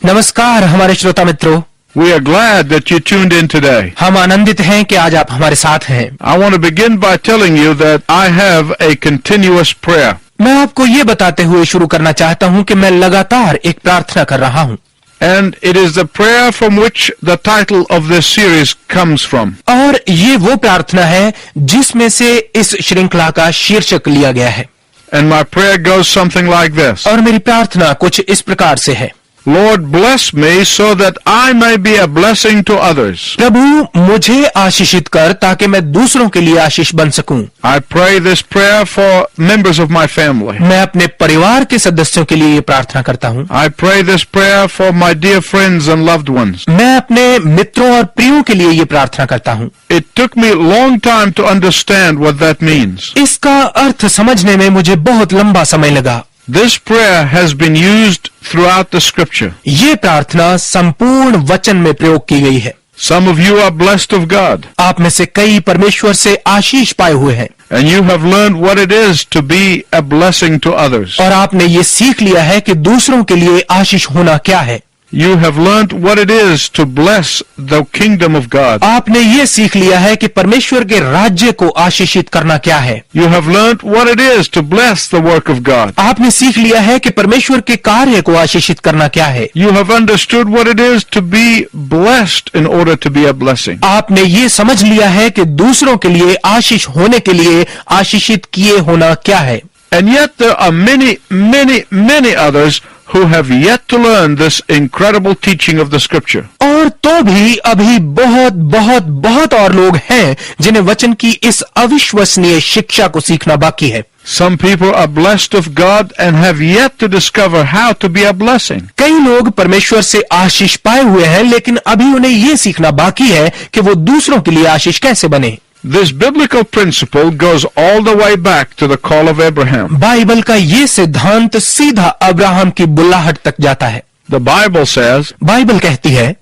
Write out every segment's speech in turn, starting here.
नमस्कार हमारे श्रोता मित्रों, We are glad that you tuned in today. हम आनंदित हैं कि आज आप हमारे साथ हैं। I want to begin by telling you that I have a continuous prayer. मैं आपको ये बताते हुए शुरू करना चाहता हूँ कि मैं लगातार एक प्रार्थना कर रहा हूँ, And it is the prayer from which the title of this series comes from. और ये वो प्रार्थना है जिसमें से इस श्रृंखला का शीर्षक लिया गया है। And my prayer goes something like this. और मेरी प्रार्थना कुछ इस प्रकार से है। Lord, bless me so that I may be a blessing to others. प्रभु मुझे आशीषित कर ताकि मैं दूसरों के लिए आशीष बन सकूं। I pray this prayer for members of my family. मैं अपने परिवार के सदस्यों के लिए ये प्रार्थना करता हूँ। I pray this prayer for my dear friends and loved ones. मैं अपने मित्रों और प्रियों के लिए ये प्रार्थना करता हूँ। It took me a long time to understand what that means. इसका अर्थ समझने में मुझे बहुत लंबा समय लगा। This prayer has been used throughout the scripture. ये प्रार्थना संपूर्ण वचन में प्रयोग की गई है। Some of you are blessed of God, आप में से कई परमेश्वर से आशीष पाए हुए हैं and you have learned what it is to be a blessing to others. और आपने ये सीख लिया है कि दूसरों के लिए आशीष होना क्या है। You have learned what it is to bless the kingdom of God. आपने ये सीख लिया है कि परमेश्वर के राज्य को आशीषित करना क्या है। You have learned what it is to bless the work of God. आपने सीख लिया है कि परमेश्वर के कार्य को आशीषित करना क्या है। You have understood what it is to be blessed in order to be a blessing. आपने ये समझ लिया है कि दूसरों के लिए आशीष होने के लिए आशीषित किए होना क्या है। And yet there are many others who have yet to learn this incredible teaching of the scripture. और तो भी अभी बहुत और लोग हैं जिन्हें वचन की इस अविश्वसनीय शिक्षा को सीखना बाकी है। Some people are blessed of God and have yet to discover how to be a blessing. कई लोग परमेश्वर से आशीष पाए हुए हैं, लेकिन अभी उन्हें ये सीखना बाकी है कि वो दूसरों के लिए आशीष कैसे बने। This biblical principle goes all the way back to the call of Abraham. Bible का ये सिद्धांत सीधा अब्राहम की बुलाहट तक जाता है। The Bible says, बाइबल कहती है,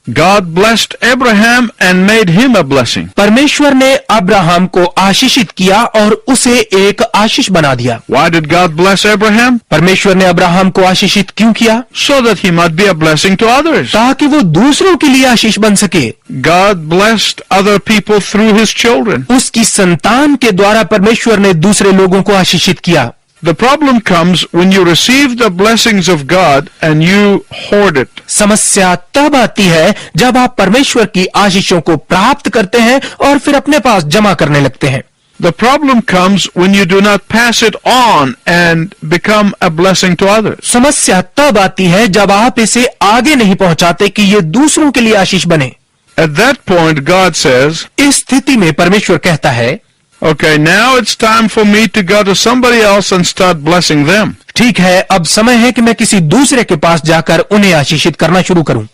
God blessed Abraham and made him a blessing. परमेश्वर ने अब्राहम को आशीषित किया और उसे एक आशीष बना दिया। Why did God bless Abraham? परमेश्वर ने अब्राहम को आशीषित क्यों किया? So that he might be a blessing to others. ताकि वो दूसरों के लिए आशीष बन सके। God blessed other people through his children. उसकी संतान के द्वारा परमेश्वर ने दूसरे लोगों को आशीषित किया। The problem comes when you receive the blessings of God and you hoard it. समस्या तब आती है जब आप परमेश्वर की आशीषों को प्राप्त करते हैं और फिर अपने पास जमा करने लगते हैं। The problem comes when you do not pass it on and become a blessing to others. समस्या तब आती है जब आप इसे आगे नहीं पहुंचाते कि ये दूसरों के लिए आशीष बने। At that point, God says, इस स्थिति में परमेश्वर कहता है, okay, now it's time for me to go to somebody else and start blessing them. ठीक है, अब समय है कि मैं किसी दूसरे के पास जाकर उन्हें आशीषित करना शुरू करूं।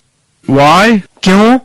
Why? क्यों?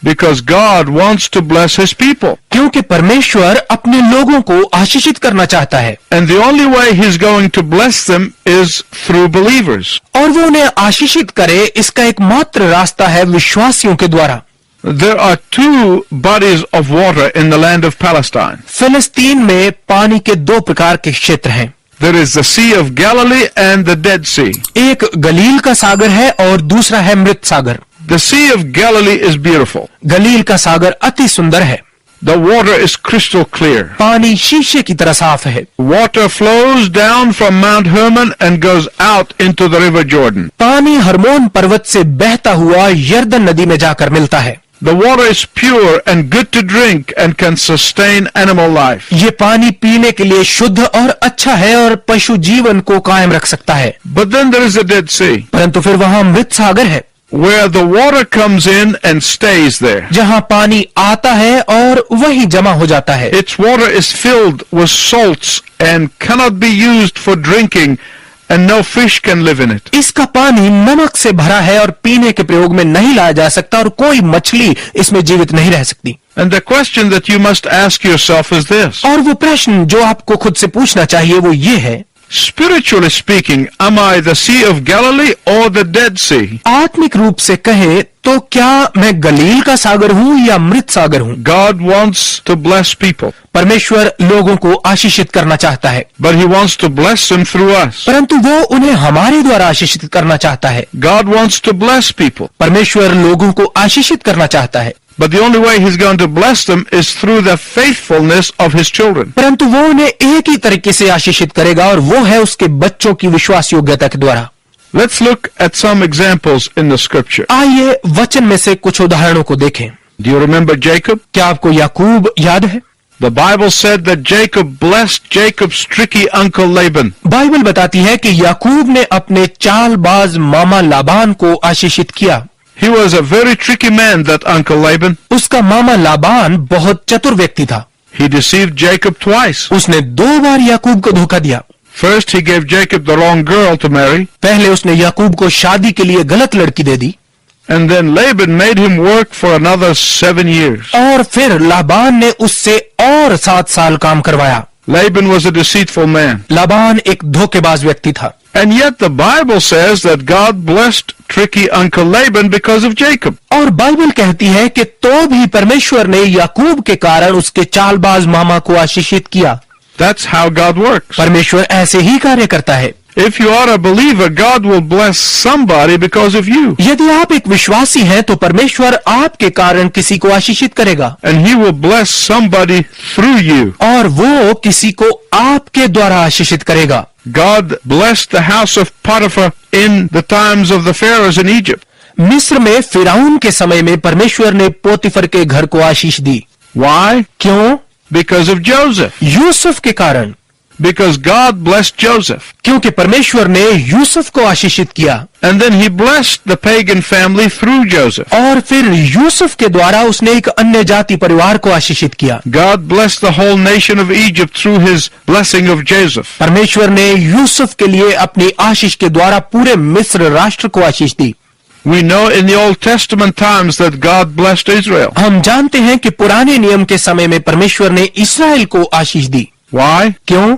Because God wants to bless his people. क्योंकि परमेश्वर अपने लोगों को आशीषित करना चाहता है। And the only way he's going to bless them is through believers. और वो उन्हें आशीषित करे, इसका एकमात्र रास्ता है विश्वासियों के द्वारा। There are two bodies of water in the land of Palestine. फिलिस्तीन में पानी के दो प्रकार के क्षेत्र हैं। There is the Sea of Galilee and the Dead Sea. एक गलील का सागर है और दूसरा है मृत सागर। The Sea of Galilee is beautiful. गलील का सागर अति सुंदर है। The water is crystal clear. पानी शीशे की तरह साफ है। Water flows down from Mount Hermon and goes out into the River Jordan. पानी हर्मोन पर्वत से बहता हुआ यर्दन नदी में जाकर मिलता है। The water is pure and good to drink and can sustain animal life. ये पानी पीने के लिए शुद्ध और अच्छा है और पशु जीवन को कायम रख सकता है। But then there is the Dead Sea, परंतु फिर वहाँ मृत सागर है, where the water comes in and stays there. जहाँ पानी आता है और वहीं जमा हो जाता है। Its water is filled with salts and cannot be used for drinking, and no fish can live in it. इसका पानी नमक से भरा है और पीने के प्रयोग में नहीं लाया जा सकता और कोई मछली इसमें जीवित नहीं रह सकती। And the question that you must ask yourself is this: और वो प्रश्न जो आपको खुद से पूछना चाहिए वो ये है, Spiritually speaking, am I the Sea of Galilee or the Dead Sea? आत्मिक रूप से कहे तो क्या मैं गलील का सागर हूँ या मृत सागर हूँ? God wants to bless people, परमेश्वर लोगों को आशीषित करना चाहता है, but He wants to bless them through us. परंतु वो उन्हें हमारे द्वारा आशीषित करना चाहता है। God wants to bless people, परमेश्वर लोगों को आशीषित करना चाहता है, but the only way He's going to bless them is through the faithfulness of His children. परंतु वो उन्हें एक ही तरीके से आशीषित करेगा और वो है उसके बच्चों की विश्वास योग्यता के द्वारा। Let's look at some examples in the scripture. आइए वचन में से कुछ उदाहरणों को देखें। Do you remember Jacob? क्या आपको याकूब याद है? The Bible said that Jacob blessed Jacob's tricky uncle Laban. Bible बताती है कि याकूब ने अपने चालबाज मामा लाबान को आशीषित किया। He was a very tricky man, that uncle Laban. उसका मामा लाबान बहुत चतुर व्यक्ति था। He deceived Jacob twice. उसने 2 बार याकूब को धोखा दिया। First, he gave Jacob the wrong girl to marry, पहले उसने याकूब को शादी के लिए गलत लड़की दे दी and then Laban made him work for another 7 years. और फिर लाबान ने उससे और 7 साल काम करवाया। Laban was a deceitful man. Laban एक धोखेबाज व्यक्ति था, And yet the Bible says that God blessed tricky uncle Laban because of Jacob. और बाइबल कहती है कि तो भी परमेश्वर ने याकूब के कारण उसके चालबाज मामा को आशीषित किया। That's how God works. परमेश्वर ऐसे ही कार्य करता है। If you are a believer, God will bless somebody because of you. यदि आप एक विश्वासी हैं तो परमेश्वर आपके कारण किसी को आशीषित करेगा And He will bless somebody through you. और वो किसी को आपके द्वारा आशीषित करेगा। God blessed the house of Potiphar in the times of the pharaohs in Egypt. मिस्र में फिरौन के समय में परमेश्वर ने पोतीफर के घर को आशीष दी। Why? क्यों? Because of Joseph. यूसुफ के कारण। Because God blessed Joseph. क्योंकि परमेश्वर ने यूसुफ को आशीषित किया And then He blessed the pagan family through Joseph. और फिर यूसुफ के द्वारा उसने एक अन्य जाति परिवार को आशीषित किया। God blessed the whole nation of Egypt through His blessing of Joseph. परमेश्वर ने यूसुफ के लिए अपनी आशीष के द्वारा पूरे मिस्र राष्ट्र को आशीष दी। We know in the Old Testament times that God blessed Israel. हम जानते हैं कि पुराने नियम के समय में परमेश्वर ने इस्राएल को आशीष दी। Why? क्यों?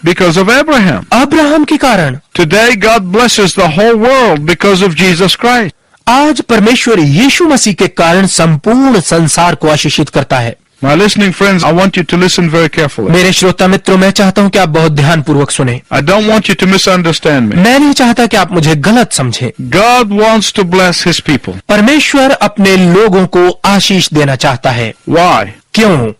Because of Abraham. अब्राहम के कारण। Today God blesses the whole world because of Jesus Christ. आज परमेश्वर यीशु मसीह के कारण संपूर्ण संसार को आशीषित करता है। My listening friends, I want you to listen very carefully. मेरे श्रोता मित्रों, मैं चाहता हूं कि आप बहुत ध्यानपूर्वक सुने। I don't want you to misunderstand me. मैं नहीं चाहता कि आप मुझे गलत समझें। God wants to bless His people. परमेश्वर अपने लोगों को आशीष देना चाहता है। Why? क्यों?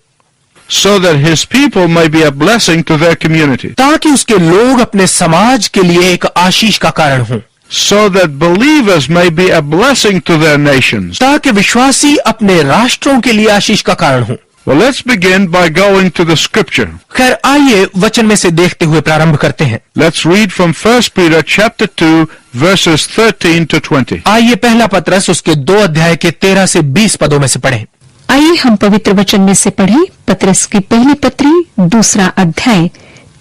So that His people may be a blessing to their community. ताकि उसके लोग अपने समाज के लिए एक आशीष का कारण हों। So that believers may be a blessing to their nations. ताकि विश्वासी अपने राष्ट्रों के लिए आशीष का कारण हों। Well, let's begin by going to the scripture. खैर आइए वचन में से देखते हुए प्रारंभ करते हैं। Let's read from 1 Peter chapter 2 verses 13 to 20. आइए पहला पत्रस उसके 2 अध्याय के 13 से 20 पदों में से पढ़ें। आइए हम पवित्र वचन में से पढ़ें। पत्रस की पहली पत्री 2 अध्याय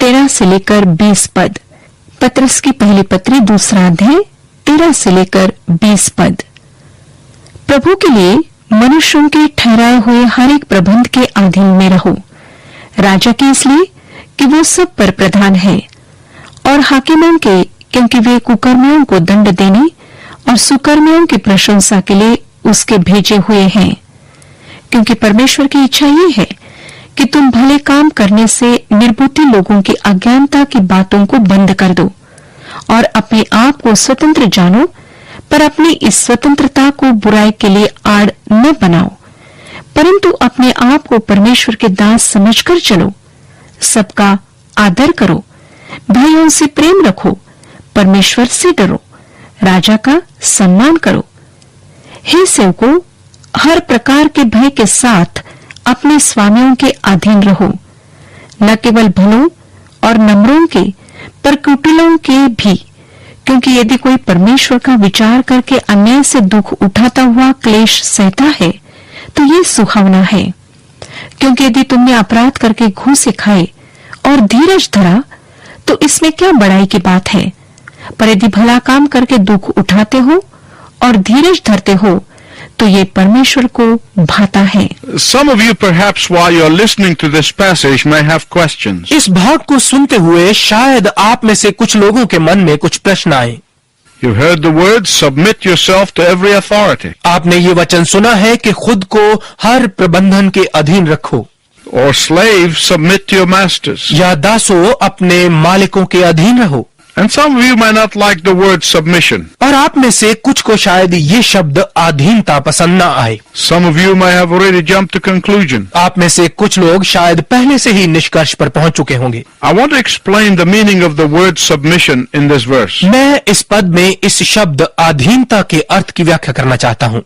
13 से लेकर 20 पद। पत्रस की पहली पत्री 2 अध्याय 13 से लेकर 20 पद। प्रभु के लिए मनुष्यों के ठहराए हुए हर एक प्रबंध के अधीन में रहो, राजा के इसलिए कि वो सब पर प्रधान है, और हाकिमों के क्योंकि वे कुकर्मियों को दंड देने और सुकर्मियों की प्रशंसा के लिए उसके भेजे हुए हैं। क्योंकि परमेश्वर की इच्छा ये है कि तुम भले काम करने से निर्बुद्धि लोगों की अज्ञानता की बातों को बंद कर दो और अपने आप को स्वतंत्र जानो, पर अपनी इस स्वतंत्रता को बुराई के लिए आड़ न बनाओ, परंतु अपने आप को परमेश्वर के दास समझकर चलो। सबका आदर करो, भाइयों से प्रेम रखो, परमेश्वर से डरो, राजा का सम्मान करो। हे सेवकों, हर प्रकार के भय के साथ अपने स्वामियों के अधीन रहो, न केवल भलों और नम्रों के पर कुटिलों के भी, क्योंकि यदि कोई परमेश्वर का विचार करके अन्याय से दुख उठाता हुआ क्लेश सहता है तो ये सुहावना है। क्योंकि यदि तुमने अपराध करके घूसे खाए और धीरज धरा तो इसमें क्या बड़ाई की बात है। पर यदि भला काम करके दुख उठाते हो और धीरज धरते हो तो ये परमेश्वर को भाता है। Some of you perhaps while you're listening to this passage may have questions. इस भाग को सुनते हुए शायद आप में से कुछ लोगों के मन में कुछ प्रश्न आए। You've heard the word, submit yourself to every authority. आपने ये वचन सुना है कि खुद को हर प्रबंधन के अधीन रखो, Or slaves, submit to your masters. या दासो अपने मालिकों के अधीन रहो। And some of you may not like the word submission. और आप में से कुछ को शायद ये शब्द अधीनता पसंद न आए। Some of you may have already jumped to conclusion. आप में से कुछ लोग शायद पहले से ही निष्कर्ष पर पहुंच चुके होंगे। I want to explain the meaning of the word submission in this verse. मैं इस पद में इस शब्द अधीनता के अर्थ की व्याख्या करना चाहता हूं।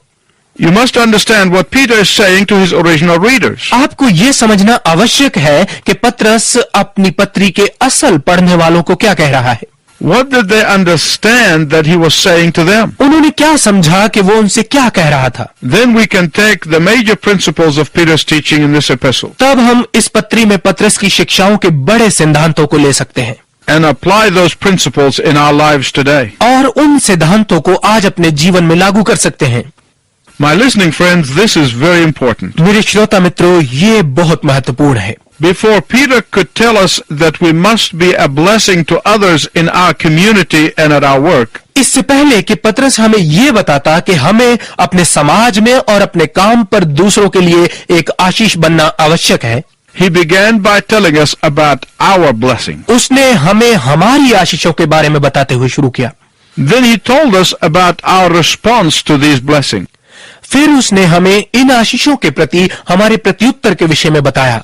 You must understand what Peter is saying to his original readers. आपको ये समझना आवश्यक है कि पतरस अपनी पत्री के असल पढ़ने वालों को क्या कह रहा है। What did they understand that he was saying to them? उन्होंने क्या समझा कि वो उनसे क्या कह रहा था। Then we can take the major principles of Peter's teaching in this epistle तब हम इस पत्री में पतरस की शिक्षाओं के बड़े सिद्धांतों को ले सकते हैं and apply those principles in our lives today. और उन सिद्धांतों को आज अपने जीवन में लागू कर सकते हैं। My listening friends, this is very important. मेरे श्रोता मित्रों, ये बहुत महत्वपूर्ण है। Before Peter could tell us that we must be a blessing to others in our community and at our work, इससे पहले कि पतरस हमें ये बताता कि हमें अपने समाज में और अपने काम पर दूसरों के लिए एक आशीष बनना आवश्यक है, he began by telling us about our blessing. उसने हमें हमारी आशीषों के बारे में बताते हुए शुरू किया। Then he told us about our response to these blessings. फिर उसने हमें इन आशीषों के प्रति हमारे प्रत्युत्तर के विषय में बताया।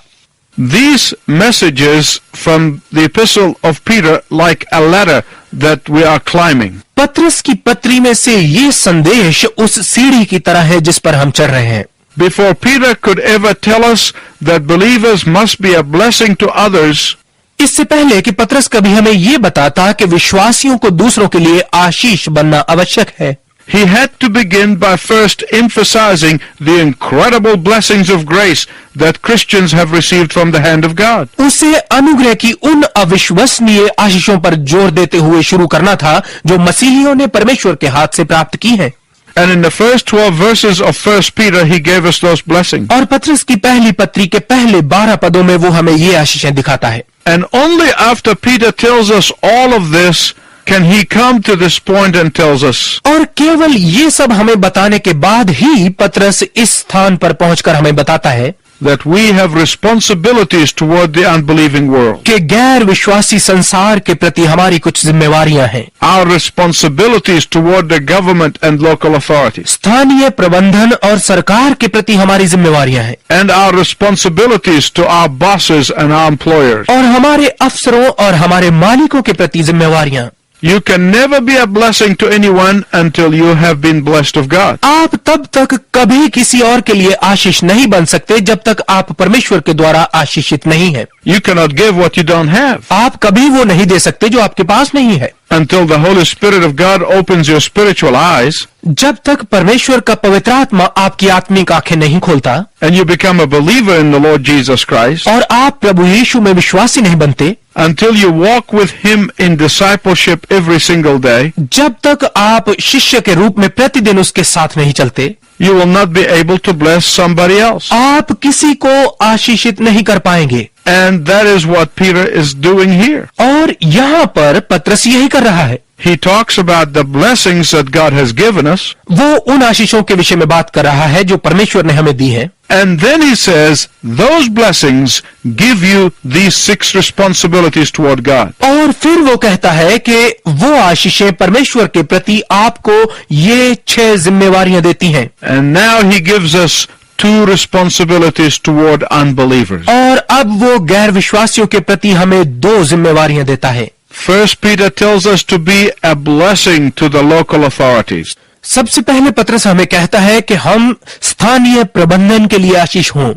These messages from the epistle of Peter like a ladder that we are climbing. पतरस की पत्री में से ये संदेश उस सीढ़ी की तरह है जिस पर हम चढ़ रहे हैं। Before Peter could ever tell us that believers must be a blessing to others, इससे पहले कि पतरस कभी हमें ये बताता कि विश्वासियों को दूसरों के लिए आशीष बनना आवश्यक है, he had to begin by first emphasizing the incredible blessings of grace that Christians have received from the hand of God. उसे अनुग्रह की उन अविश्वसनीय आशीषों पर जोर देते हुए शुरू करना था जो मसीहियों ने परमेश्वर के हाथ से प्राप्त की हैं। And in the first 12 verses of 1 Peter, he gave us those blessings. और पतरस की पहली पत्री के पहले 12 पदों में वो हमें ये आशीषें दिखाता है। And only after Peter tells us all of this can he come to this point and tells us, और केवल ये सब हमें बताने के बाद ही पतरस इस स्थान पर पहुंचकर हमें बताता है that we have responsibilities toward the unbelieving world. कि गैर विश्वासी संसार के प्रति हमारी कुछ जिम्मेवारियां हैं। Our responsibilities toward the government and local authorities. स्थानीय प्रबंधन और सरकार के प्रति हमारी जिम्मेवारियां हैं And our responsibilities to our bosses and our employers. और हमारे अफसरों और हमारे मालिकों के प्रति जिम्मेवारियां। You can never be a blessing to anyone until you have been blessed of God. आप तब तक कभी किसी और के लिए आशीष नहीं बन सकते जब तक आप परमेश्वर के द्वारा आशीषित नहीं हैं। You cannot give what you don't have आप कभी वो नहीं दे सकते जो आपके पास नहीं है until the Holy Spirit of God opens your spiritual eyes जब तक परमेश्वर का पवित्र आत्मा आपकी आत्मिक आंखें नहीं खोलता and you become a believer in the Lord Jesus Christ, और आप प्रभु यीशु में विश्वासी नहीं बनते, until you walk with Him in discipleship every single day, जब तक आप शिष्य के रूप में प्रतिदिन उसके साथ नहीं चलते, you will not be able to bless somebody else. आप किसी को आशीषित नहीं कर पाएंगे। And that is what Peter is doing here. और यहाँ पर पतरस यही कर रहा है। He talks about the blessings that God has given us, वो उन आशीषों के विषय में बात कर रहा है जो परमेश्वर ने हमें दी है। and then he says, those blessings give you these 6 responsibilities toward God. और फिर वो कहता है कि वो आशीषें परमेश्वर के प्रति आपको ये 6 जिम्मेवारियां देती हैं। And now he gives us 2 responsibilities toward unbelievers. और अब वो गैर विश्वासियों के प्रति हमें 2 जिम्मेवारियां देता है। First, Peter tells us to be a blessing to the local authorities. सबसे पहले पतरस हमें कहता है कि हम स्थानीय प्रबंधन के लिए आशीष हों,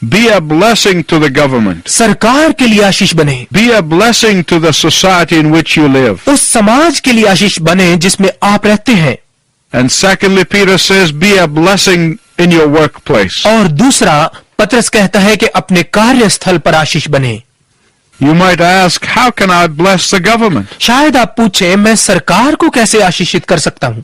Be a blessing to the government. सरकार के लिए आशीष बने, Be a blessing to the society in which you live. उस समाज के लिए आशीष बने जिसमें आप रहते हैं। And secondly, Peter says, be a blessing in your workplace. और दूसरा पतरस कहता है कि अपने कार्यस्थल पर आशीष बने। You might ask, how can I bless the government? शायद आप पूछें, मैं सरकार को कैसे आशीषित कर सकता हूं?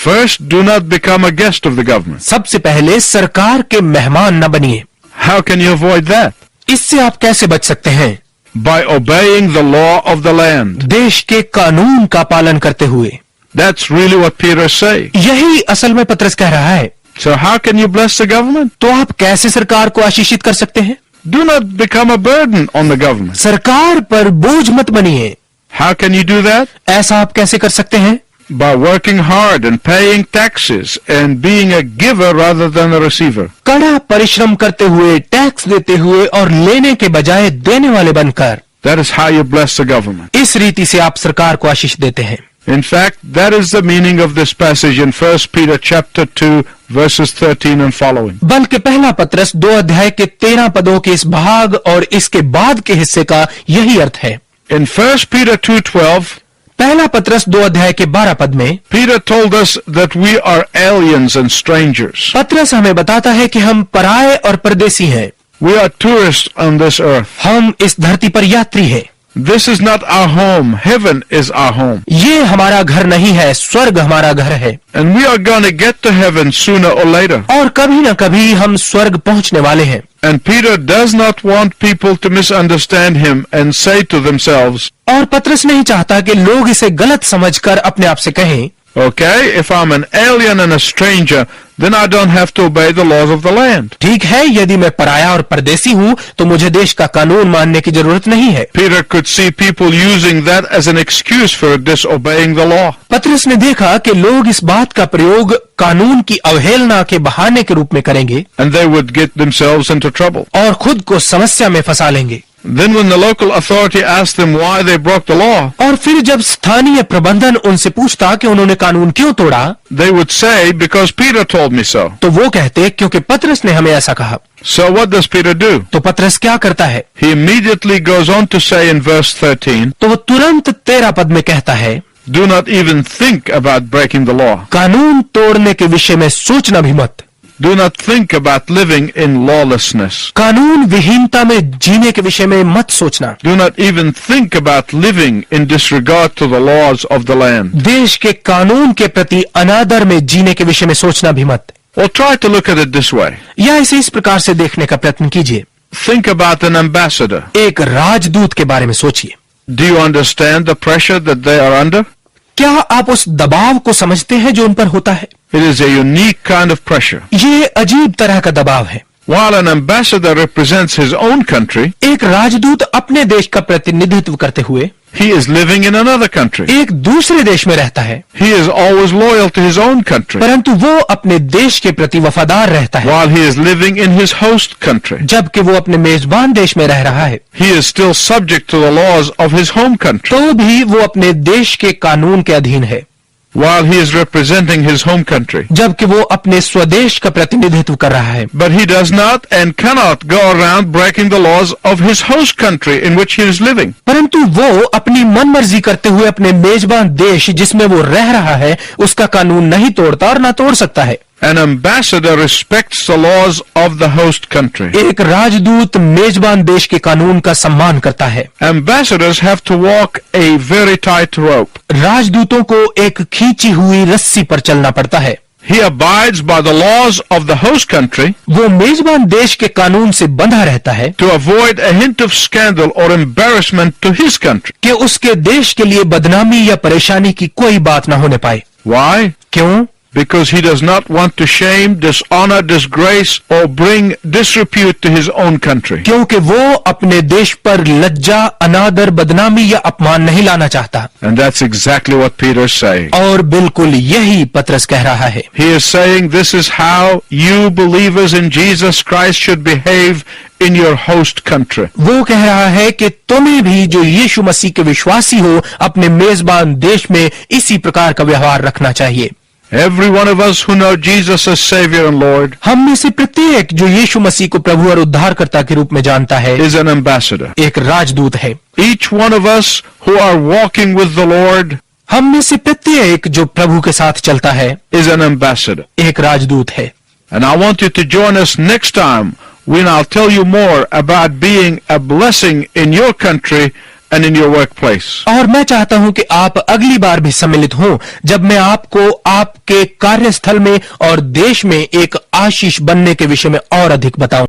First, do not become a guest of the government. सबसे पहले सरकार के मेहमान न बनिए। How can you avoid that? इससे आप कैसे बच सकते हैं? By obeying the law of the land. देश के कानून का पालन करते हुए। That's really what Peter is saying. यही असल में पतरस कह रहा है। So how can you bless the government? तो आप कैसे सरकार को आशीषित कर सकते हैं? Do not become a burden on the government. सरकार पर बोझ मत बनिए। How can you do that? ऐसा आप कैसे कर सकते हैं? By working hard and paying taxes and being a giver rather than a receiver. कड़ा परिश्रम करते हुए, टैक्स देते हुए और लेने के बजाय देने वाले बनकर। That is how you bless the government. इस रीति से आप सरकार को आशीष देते हैं। In fact, that is the meaning of this passage in 1 Peter chapter 2 verses 13 and following. बल्कि पहला पतरस 2 अध्याय के 13 पदों के इस भाग और इसके बाद के हिस्से का यही अर्थ है। In 1 Peter 2:12, पहला पतरस 2 अध्याय के 12 पद में Peter told us that we are aliens and strangers. पतरस हमें बताता है कि हम पराये और परदेसी हैं। We are tourists on this earth. हम इस धरती पर यात्री हैं। This is not our home. Heaven is our home. ये हमारा घर नहीं है, स्वर्ग हमारा घर है। And we are going to get to heaven sooner or later. और कभी न कभी हम स्वर्ग पहुंचने वाले हैं। And Peter does not want people to misunderstand him and say to themselves, और पतरस नहीं चाहता कि लोग इसे गलत समझकर अपने आप से कहें, okay, if I'm an alien and a stranger, then I don't have to obey the laws of the land. ठीक है, यदि मैं पराया और परदेसी हूं तो मुझे देश का कानून मानने की जरूरत नहीं है। Peter could see people using that as an excuse for disobeying the law. पतरस ने देखा कि लोग इस बात का प्रयोग कानून की अवहेलना के बहाने के रूप में करेंगे And they would get themselves into trouble. और खुद को समस्या में फंसा लेंगे। Then when the local authority asked them why they broke the law, और फिर जब स्थानीय प्रबंधन उनसे पूछता कि उन्होंने कानून क्यों तोड़ा, they would say, because Peter told me so. तो वो कहते क्योंकि पतरस ने हमें ऐसा कहा। So what does Peter do? तो पतरस क्या करता है? He immediately goes on to say in verse 13, तो वो तुरंत 13 पद में कहता है, do not even think about breaking the law. कानून तोड़ने के विषय में सोचना भी मत। Do not think about living in lawlessness. कानून विहीनता में जीने के विषय में मत सोचना। Do not even think about living in disregard to the laws of the land. देश के कानून के प्रति अनादर में जीने के विषय में सोचना भी मत। Or try to look at it this way. या इसे इस प्रकार से देखने का प्रयत्न कीजिए। Think about an ambassador. एक राजदूत के बारे में सोचिए। Do you understand the pressure that they are under? क्या आप उस दबाव को समझते हैं जो उन पर होता है? It is a unique kind of pressure. ये अजीब तरह का दबाव है। While an ambassador represents his own country, एक राजदूत अपने देश का प्रतिनिधित्व करते हुए he is living in another country. एक दूसरे देश में रहता है, He is always loyal to his own country, परंतु वो अपने देश के प्रति वफादार रहता है, while he is living in his host country. जबकि वो अपने मेजबान देश में रह रहा है। He is still subject to the laws of his home country, तो भी वो अपने देश के कानून के अधीन है, while he is representing his home country. जबकि वो अपने स्वदेश का प्रतिनिधित्व कर रहा है। But he does not and cannot go around breaking the laws of his host country in which he is living. परंतु वो अपनी मनमर्जी करते हुए अपने मेजबान देश जिसमें वो रह रहा है उसका कानून नहीं तोड़ता और ना तोड़ सकता है। An ambassador respects the laws of the host country. एक राजदूत मेजबान देश के कानून का सम्मान करता है। Ambassadors have to walk a very tight rope. राजदूतों को एक खींची हुई रस्सी पर चलना पड़ता है। He abides by the laws of the host country वो मेजबान देश के कानून से बंधा रहता है to avoid a hint of scandal or embarrassment to his country. कि उसके देश के लिए बदनामी या परेशानी की कोई बात न होने पाए। Why? क्यों? Because he does not want to shame, dishonor, disgrace, or bring disrepute to his own country. क्योंकि वो अपने देश पर लज्जा, अनादर, बदनामी या अपमान नहीं लाना चाहता। And that's exactly what Peter is saying. और बिल्कुल यही पतरस कह रहा है। He is saying this is how you believers in Jesus Christ should behave in your host country. वो कह रहा है कि तुम्हें भी जो यीशु मसीह के विश्वासी हो अपने मेजबान देश में इसी प्रकार का व्यवहार रखना चाहिए। Every one of us who know Jesus as Savior and Lord हम में से प्रत्येक जो यीशु मसीह को प्रभु और उद्धारकर्ता के रूप में जानता है is an ambassador. एक राजदूत है। Each one of us who are walking with the Lord हम में से प्रत्येक जो प्रभु के साथ चलता है is an ambassador. एक राजदूत है। And I want you to join us next time when I'll tell you more about being a blessing in your country and in your workplace. और मैं चाहता हूं कि आप अगली बार भी सम्मिलित हों जब मैं आपको आपके कार्यस्थल में और देश में एक आशीष बनने के विषय में और अधिक बताऊं।